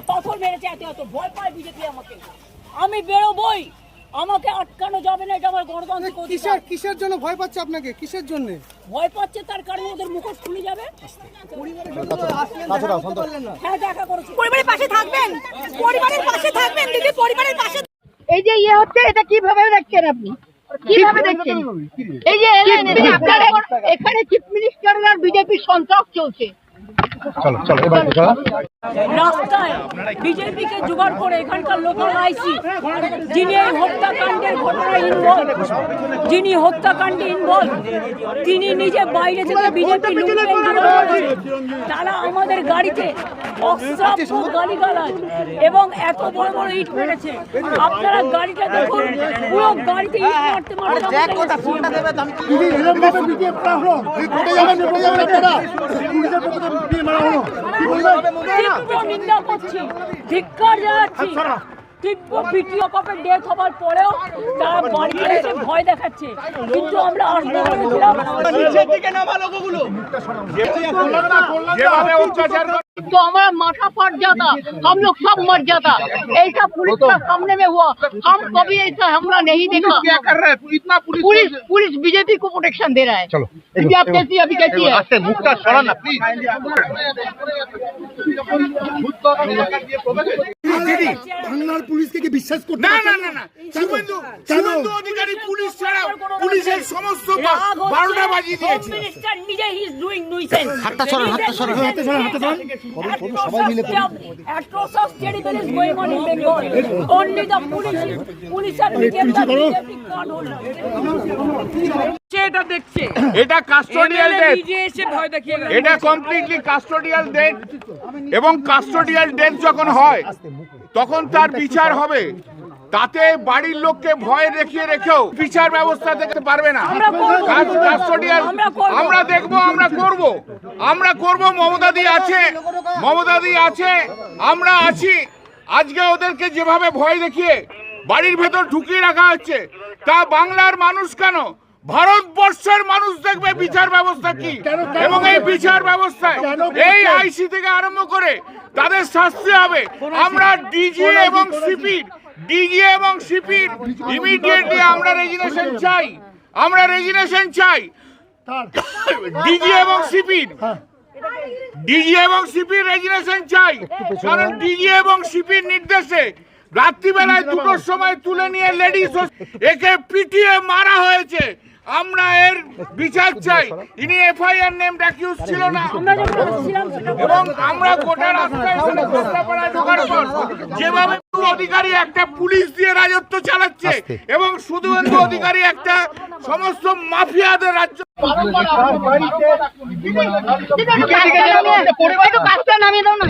পাথর মেরেছে এত ভয় পায় বিজেপি আমাকে। আমি বেরোবই, আমাকে আটকানো যাবে না, এটা আমার গণতান্ত্রিক অধিকার। কিসের জন্য ভয় পাচ্ছে আপনাকে? কিসের জন্য ভয় পাচ্ছে? তার কারণে ওদের মুখোশ খুলে যাবে। হ্যাঁ, দেখা করেছি। পরিবারের পাশে থাকবেন, পরিবারের পাশে থাকবেন দিদি, পরিবারের পাশে। এই যে ইয়ে হচ্ছে, এটা কিভাবে দেখছেন আপনি? কিভাবে দেখছেন? এই যে এখানে চিফ মিনিস্টার আর বিজেপির সন্ত্রাস চলছে। রাস্তায় বিজেপিকে জোগাড় করে এখানকার লোকাল আইসি, যিনি এই হত্যাকাণ্ডের ঘটনায় ইনভলভ, যিনি হত্যাকাণ্ডে ইনভলভ, তিনি নিজে বাইরে থেকে বিজেপি তারা আমাদের গাড়িতে অশ্রাব্য গালিগালাজ এবং এত বড় বড় ইট মেরেছে। আপনারা গাড়িটা দেখুন, পুরো গাড়িতে ইট মারতে মারতে নিন্দা করছি, ধিক্কার জানাচ্ছি। তীব্র ভিডিও কপে ডেথ হবার পরেও তারা বাড়িতে এসে ভয় দেখাচ্ছে, কিন্তু আমরা আসবো বলেছিলাম। तो हमारा माथा फट जाता, हम लोग सब मर जाता। ऐसा पुलिस का सामने में हुआ, हम कभी ऐसा हमला नहीं देखा। क्या कर रहा है इतना? पुलिस बीजेपी को प्रोटेक्शन दे रहा है। चलो आप कैसी अभी कैसी है? मुक्ता छोड़ा ना प्लीज। পুলিশকে বিশ্বাস করতে না না না না, শুভেন্দু অধিকারী পুলিশ ছাড়া পুলিশের সমস্ত 12টা বাজিয়ে দিয়েছে। মিনিস্টার নিজে হি ইজ ডুইং নুইসেন্স। হাতটা সরান, হাতটা সরান, হাতটা সরান, হাতটা সরান। সবাই মিলে atrocious terrible is going on in Bengal. Only the police are became the BJP card holder. এটা দেখছে, এটা কাস্টোডিয়াল ডেথ, নিজে এসে ভয় দেখিয়ে গেল। এটা কমপ্লিটলি কাস্টোডিয়াল ডেথ, এবং কাস্টোডিয়াল ডেথ যখন হয় তখন তার বিচার হবে। তাতে বাড়ির লোককে ভয় দেখিয়ে রেখেও বিচার ব্যবস্থা দেখতে পারবে না। কাস্টোডিয়াল আমরা দেখবো, আমরা করব। মমতাদি আছে, আমরা আছি। আজকে ওদেরকে যেভাবে ভয় দেখিয়ে বাড়ির ভেতর ঢুকিয়ে রাখা হচ্ছে, তা বাংলার মানুষ কেন, ভারতবর্ষের মানুষ দেখবে বিচার ব্যবস্থা কি, এবং এই বিচার ব্যবস্থায় এই আইসি থেকে আরম্ভ করে তাদের শাস্তি হবে। আমরা ডিজি এবং সিপির ইমিডিয়েটলি আমরা রেজিগনেশন চাই। ডিজি এবং সিপির রেজিগনেশন চাই, কারণ ডিজি এবং সিপির নির্দেশে রাত্রিবেলায় 2টোর সময় তুলে নিয়ে লেডিস একে পিটিয়ে মারা হয়েছে। আমরা এর বিচার চাই। ইনি এফআইআর নেম অ্যাকিউজ ছিল না, এবং আমরা গোটা রাস্তায় ঢোকার পর যেভাবে অধিকারী একটা পুলিশ দিয়ে রাজত্ব চালাচ্ছে, এবং শুধুমাত্র অধিকারী একটা সমস্ত মাফিয়াদের রাজ্য। নামিয়ে দাও না।